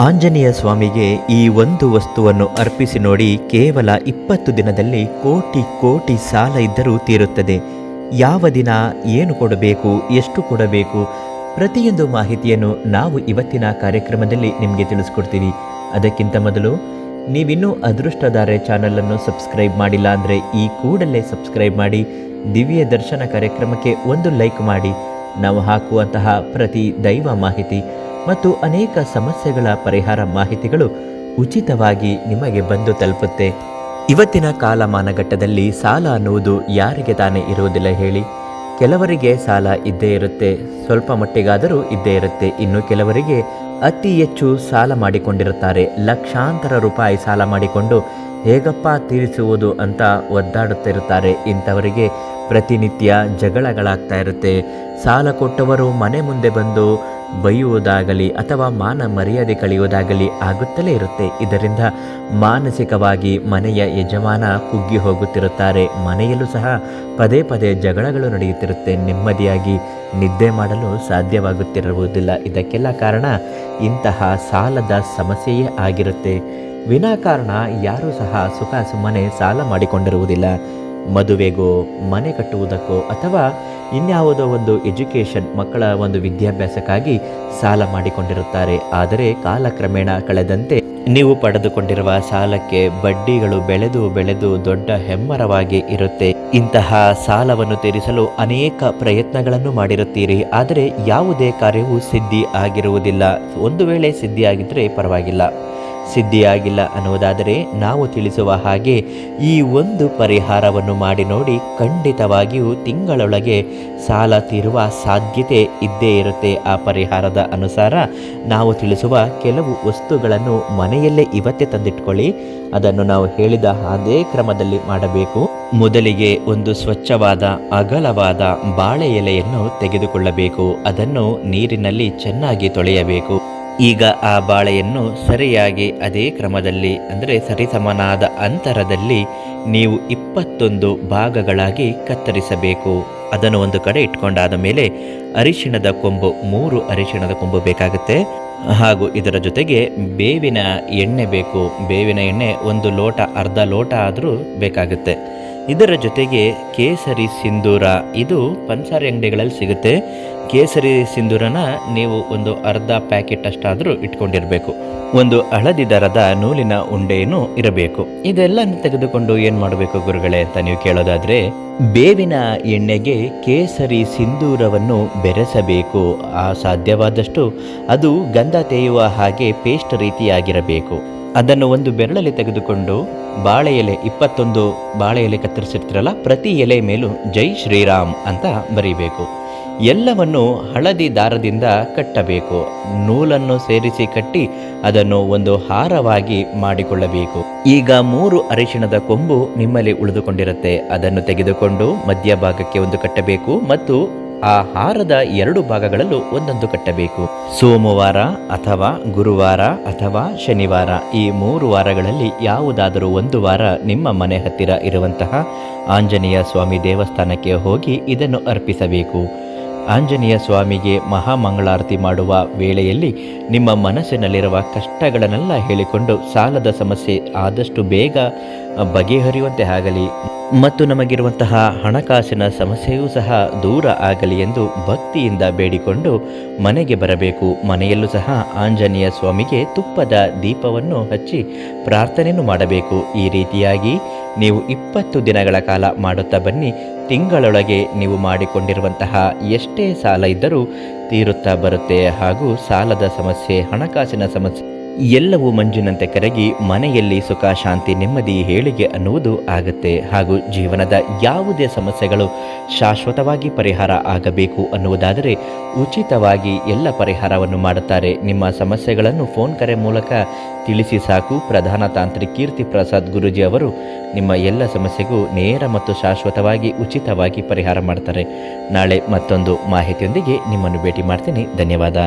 ಆಂಜನೇಯ ಸ್ವಾಮಿಗೆ ಈ ಒಂದು ವಸ್ತುವನ್ನು ಅರ್ಪಿಸಿ ನೋಡಿ, ಕೇವಲ 20 ದಿನದಲ್ಲಿ ಕೋಟಿ ಕೋಟಿ ಸಾಲ ಇದ್ದರೂ ತೀರುತ್ತದೆ. ಯಾವ ದಿನ, ಏನು ಕೊಡಬೇಕು, ಎಷ್ಟು ಕೊಡಬೇಕು, ಪ್ರತಿಯೊಂದು ಮಾಹಿತಿಯನ್ನು ನಾವು ಇವತ್ತಿನ ಕಾರ್ಯಕ್ರಮದಲ್ಲಿ ನಿಮಗೆ ತಿಳಿಸ್ಕೊಡ್ತೀವಿ. ಅದಕ್ಕಿಂತ ಮೊದಲು ನೀವಿನ್ನೂ ಅದೃಷ್ಟಧಾರೆ ಚಾನಲನ್ನು ಸಬ್ಸ್ಕ್ರೈಬ್ ಮಾಡಿಲ್ಲ ಅಂದರೆ ಈ ಕೂಡಲೇ ಸಬ್ಸ್ಕ್ರೈಬ್ ಮಾಡಿ, ದಿವ್ಯ ದರ್ಶನ ಕಾರ್ಯಕ್ರಮಕ್ಕೆ ಒಂದು ಲೈಕ್ ಮಾಡಿ. ನಾವು ಹಾಕುವಂತಹ ಪ್ರತಿ ದೈವ ಮಾಹಿತಿ ಮತ್ತು ಅನೇಕ ಸಮಸ್ಯೆಗಳ ಪರಿಹಾರ ಮಾಹಿತಿಗಳು ಉಚಿತವಾಗಿ ನಿಮಗೆ ಬಂದು ತಲುಪುತ್ತೆ. ಇವತ್ತಿನ ಕಾಲಮಾನಘಟ್ಟದಲ್ಲಿ ಸಾಲ ಅನ್ನುವುದು ಯಾರಿಗೆ ತಾನೇ ಇರುವುದಿಲ್ಲ ಹೇಳಿ? ಕೆಲವರಿಗೆ ಸಾಲ ಇದ್ದೇ ಇರುತ್ತೆ, ಸ್ವಲ್ಪ ಮಟ್ಟಿಗಾದರೂ ಇದ್ದೇ ಇರುತ್ತೆ. ಇನ್ನು ಕೆಲವರಿಗೆ ಅತಿ ಹೆಚ್ಚು ಸಾಲ ಮಾಡಿಕೊಂಡಿರುತ್ತಾರೆ. ಲಕ್ಷಾಂತರ ರೂಪಾಯಿ ಸಾಲ ಮಾಡಿಕೊಂಡು ಹೇಗಪ್ಪ ತೀರಿಸುವುದು ಅಂತ ಒದ್ದಾಡುತ್ತಿರುತ್ತಾರೆ. ಇಂಥವರಿಗೆ ಪ್ರತಿನಿತ್ಯ ಜಗಳಗಳಾಗ್ತಾ ಇರುತ್ತೆ. ಸಾಲ ಕೊಟ್ಟವರು ಮನೆ ಮುಂದೆ ಬಂದು ಬೈಯುವುದಾಗಲಿ ಅಥವಾ ಮಾನ ಮರ್ಯಾದೆ ಕಳೆಯುವುದಾಗಲಿ ಆಗುತ್ತಲೇ ಇರುತ್ತೆ. ಇದರಿಂದ ಮಾನಸಿಕವಾಗಿ ಮನೆಯ ಯಜಮಾನ ಕುಗ್ಗಿ ಹೋಗುತ್ತಿರುತ್ತಾರೆ. ಮನೆಯಲ್ಲೂ ಸಹ ಪದೇ ಪದೇ ಜಗಳಗಳು ನಡೆಯುತ್ತಿರುತ್ತೆ. ನೆಮ್ಮದಿಯಾಗಿ ನಿದ್ದೆ ಮಾಡಲು ಸಾಧ್ಯವಾಗುತ್ತಿರುವುದಿಲ್ಲ. ಇದಕ್ಕೆಲ್ಲ ಕಾರಣ ಇಂತಹ ಸಾಲದ ಸಮಸ್ಯೆಯೇ ಆಗಿರುತ್ತೆ. ವಿನಾಕಾರಣ ಯಾರೂ ಸಹ ಸುಖ ಸುಮ್ಮನೆ ಸಾಲ ಮಾಡಿಕೊಂಡಿರುವುದಿಲ್ಲ. ಮದುವೆಗೋ, ಮನೆ ಕಟ್ಟುವುದಕ್ಕೋ ಅಥವಾ ಇನ್ಯಾವುದೋ ಒಂದು ಎಜುಕೇಷನ್, ಮಕ್ಕಳ ಒಂದು ವಿದ್ಯಾಭ್ಯಾಸಕ್ಕಾಗಿ ಸಾಲ ಮಾಡಿಕೊಂಡಿರುತ್ತಾರೆ. ಆದರೆ ಕಾಲಕ್ರಮೇಣ ಕಳೆದಂತೆ ನೀವು ಪಡೆದುಕೊಂಡಿರುವ ಸಾಲಕ್ಕೆ ಬಡ್ಡಿಗಳು ಬೆಳೆದು ಬೆಳೆದು ದೊಡ್ಡ ಹೆಮ್ಮರವಾಗಿ ಇರುತ್ತೆ. ಇಂತಹ ಸಾಲವನ್ನು ತೀರಿಸಲು ಅನೇಕ ಪ್ರಯತ್ನಗಳನ್ನು ಮಾಡಿರುತ್ತೀರಿ, ಆದರೆ ಯಾವುದೇ ಕಾರ್ಯವೂ ಸಿದ್ಧಿ ಆಗಿರುವುದಿಲ್ಲ. ಒಂದು ವೇಳೆ ಸಿದ್ಧಿಯಾಗಿದ್ದರೆ ಪರವಾಗಿಲ್ಲ, ಸಿದ್ಧಿಯಾಗಿಲ್ಲ ಅನ್ನುವುದಾದರೆ ನಾವು ತಿಳಿಸುವ ಹಾಗೆ ಈ ಒಂದು ಪರಿಹಾರವನ್ನು ಮಾಡಿ ನೋಡಿ. ಖಂಡಿತವಾಗಿಯೂ ತಿಂಗಳೊಳಗೆ ಸಾಲ ತೀರುವ ಸಾಧ್ಯತೆ ಇದ್ದೇ ಇರುತ್ತೆ. ಆ ಪರಿಹಾರದ ಅನುಸಾರ ನಾವು ತಿಳಿಸುವ ಕೆಲವು ವಸ್ತುಗಳನ್ನು ಮನೆಯಲ್ಲೇ ಇವತ್ತೇ ತಂದಿಟ್ಕೊಳ್ಳಿ. ಅದನ್ನು ನಾವು ಹೇಳಿದ ಅದೇ ಕ್ರಮದಲ್ಲಿ ಮಾಡಬೇಕು. ಮೊದಲಿಗೆ ಒಂದು ಸ್ವಚ್ಛವಾದ ಅಗಲವಾದ ಬಾಳೆ ಎಲೆಯನ್ನು ತೆಗೆದುಕೊಳ್ಳಬೇಕು. ಅದನ್ನು ನೀರಿನಲ್ಲಿ ಚೆನ್ನಾಗಿ ತೊಳೆಯಬೇಕು. ಈಗ ಆ ಬಾಳೆಯನ್ನು ಸರಿಯಾಗಿ ಅದೇ ಕ್ರಮದಲ್ಲಿ, ಅಂದರೆ ಸರಿಸಮನಾದ ಅಂತರದಲ್ಲಿ ನೀವು 21 ಭಾಗಗಳಾಗಿ ಕತ್ತರಿಸಬೇಕು. ಅದನ್ನು ಒಂದು ಕಡೆ ಇಟ್ಕೊಂಡಾದ ಮೇಲೆ ಅರಿಶಿಣದ ಕೊಂಬು, 3 ಅರಿಶಿಣದ ಕೊಂಬು ಬೇಕಾಗುತ್ತೆ. ಹಾಗೂ ಇದರ ಜೊತೆಗೆ ಬೇವಿನ ಎಣ್ಣೆ ಬೇಕು. ಬೇವಿನ ಎಣ್ಣೆ 1 ಲೋಟ, ಅರ್ಧ ಲೋಟ ಆದರೂ ಬೇಕಾಗುತ್ತೆ. ಇದರ ಜೊತೆಗೆ ಕೇಸರಿ ಸಿಂಧೂರ, ಇದು ಪಂಸಾರಿ ಅಂಗಡಿಗಳಲ್ಲಿ ಸಿಗುತ್ತೆ. ಕೇಸರಿ ಸಿಂಧೂರನ ನೀವು ಒಂದು ಅರ್ಧ ಪ್ಯಾಕೆಟ್ ಅಷ್ಟಾದರೂ ಇಟ್ಕೊಂಡಿರಬೇಕು. ಒಂದು ಹಳದಿ ದರದ ನೂಲಿನ ಉಂಡೆಯನ್ನು ಇರಬೇಕು. ಇದೆಲ್ಲ ತೆಗೆದುಕೊಂಡು ಏನು ಮಾಡಬೇಕು ಗುರುಗಳೇ ಅಂತ ನೀವು ಕೇಳೋದಾದರೆ, ಬೇವಿನ ಎಣ್ಣೆಗೆ ಕೇಸರಿ ಸಿಂಧೂರವನ್ನು ಬೆರೆಸಬೇಕು. ಸಾಧ್ಯವಾದಷ್ಟು ಅದು ಗಂಧ ತೇಯುವ ಹಾಗೆ ಪೇಸ್ಟ್ ರೀತಿಯಾಗಿರಬೇಕು. ಅದನ್ನು ಒಂದು ಬೆರಳಲ್ಲಿ ತೆಗೆದುಕೊಂಡು ಬಾಳೆ ಎಲೆ, 21 ಬಾಳೆ ಎಲೆ ಕತ್ತರಿಸಿರ್ತೀರಲ್ಲ, ಪ್ರತಿ ಎಲೆ ಮೇಲೂ ಜೈ ಶ್ರೀರಾಮ್ ಅಂತ ಬರೀಬೇಕು. ಎಲ್ಲವನ್ನು ಹಳದಿ ದಾರದಿಂದ ಕಟ್ಟಬೇಕು. ನೂಲನ್ನು ಸೇರಿಸಿ ಕಟ್ಟಿ ಅದನ್ನು ಒಂದು ಹಾರವಾಗಿ ಮಾಡಿಕೊಳ್ಳಬೇಕು. ಈಗ 3 ಅರಿಶಿಣದ ಕೊಂಬು ನಿಮ್ಮಲ್ಲಿ ಉಳಿದುಕೊಂಡಿರುತ್ತೆ. ಅದನ್ನು ತೆಗೆದುಕೊಂಡು ಮಧ್ಯಭಾಗಕ್ಕೆ ಒಂದು ಕಟ್ಟಬೇಕು ಮತ್ತು ಆ ಹಾರದ 2 ಭಾಗಗಳಲ್ಲೂ ಒಂದೊಂದು ಕಟ್ಟಬೇಕು. ಸೋಮವಾರ ಅಥವಾ ಗುರುವಾರ ಅಥವಾ ಶನಿವಾರ, ಈ 3 ವಾರಗಳಲ್ಲಿ ಯಾವುದಾದರೂ ಒಂದು ವಾರ ನಿಮ್ಮ ಮನೆ ಹತ್ತಿರ ಇರುವಂತಹ ಆಂಜನೇಯ ಸ್ವಾಮಿ ದೇವಸ್ಥಾನಕ್ಕೆ ಹೋಗಿ ಇದನ್ನು ಅರ್ಪಿಸಬೇಕು. ಆಂಜನೇಯ ಸ್ವಾಮಿಗೆ ಮಹಾಮಂಗಳಾರತಿ ಮಾಡುವ ವೇಳೆಯಲ್ಲಿ ನಿಮ್ಮ ಮನಸ್ಸಿನಲ್ಲಿರುವ ಕಷ್ಟಗಳನ್ನೆಲ್ಲ ಹೇಳಿಕೊಂಡು ಸಾಲದ ಸಮಸ್ಯೆ ಆದಷ್ಟು ಬೇಗ ಬಗೆಹರಿಯುವಂತೆ ಆಗಲಿ ಮತ್ತು ನಮಗಿರುವಂತಹ ಹಣಕಾಸಿನ ಸಮಸ್ಯೆಯೂ ಸಹ ದೂರ ಆಗಲಿ ಎಂದು ಭಕ್ತಿಯಿಂದ ಬೇಡಿಕೊಂಡು ಮನೆಗೆ ಬರಬೇಕು. ಮನೆಯಲ್ಲೂ ಸಹ ಆಂಜನೇಯ ಸ್ವಾಮಿಗೆ ತುಪ್ಪದ ದೀಪವನ್ನು ಹಚ್ಚಿ ಪ್ರಾರ್ಥನೆಯನ್ನು ಮಾಡಬೇಕು. ಈ ರೀತಿಯಾಗಿ ನೀವು 20 ದಿನಗಳ ಕಾಲ ಮಾಡುತ್ತಾ ಬನ್ನಿ. ತಿಂಗಳೊಳಗೆ ನೀವು ಮಾಡಿಕೊಂಡಿರುವಂತಹ ಎಷ್ಟೇ ಸಾಲ ಇದ್ದರೂ ತೀರುತ್ತಾ ಬರುತ್ತೆ. ಹಾಗೂ ಸಾಲದ ಸಮಸ್ಯೆ, ಹಣಕಾಸಿನ ಸಮಸ್ಯೆ ಎಲ್ಲವೂ ಮಂಜಿನಂತೆ ಕರಗಿ ಮನೆಯಲ್ಲಿ ಸುಖ, ಶಾಂತಿ, ನೆಮ್ಮದಿ, ಏಳಿಗೆ ಅನ್ನುವುದು ಆಗುತ್ತೆ. ಹಾಗೂ ಜೀವನದ ಯಾವುದೇ ಸಮಸ್ಯೆಗಳು ಶಾಶ್ವತವಾಗಿ ಪರಿಹಾರ ಆಗಬೇಕು ಅನ್ನುವುದಾದರೆ ಉಚಿತವಾಗಿ ಎಲ್ಲ ಪರಿಹಾರವನ್ನು ಮಾಡುತ್ತಾರೆ. ನಿಮ್ಮ ಸಮಸ್ಯೆಗಳನ್ನು ಫೋನ್ ಕರೆ ಮೂಲಕ ತಿಳಿಸಿ ಸಾಕು. ಪ್ರಧಾನ ತಾಂತ್ರಿಕ್ ಕೀರ್ತಿ ಪ್ರಸಾದ್ ಗುರೂಜಿ ಅವರು ನಿಮ್ಮ ಎಲ್ಲ ಸಮಸ್ಯೆಗೂ ನೇರ ಮತ್ತು ಶಾಶ್ವತವಾಗಿ ಉಚಿತವಾಗಿ ಪರಿಹಾರ ಮಾಡ್ತಾರೆ. ನಾಳೆ ಮತ್ತೊಂದು ಮಾಹಿತಿಯೊಂದಿಗೆ ನಿಮ್ಮನ್ನು ಭೇಟಿ ಮಾಡ್ತೀನಿ. ಧನ್ಯವಾದ.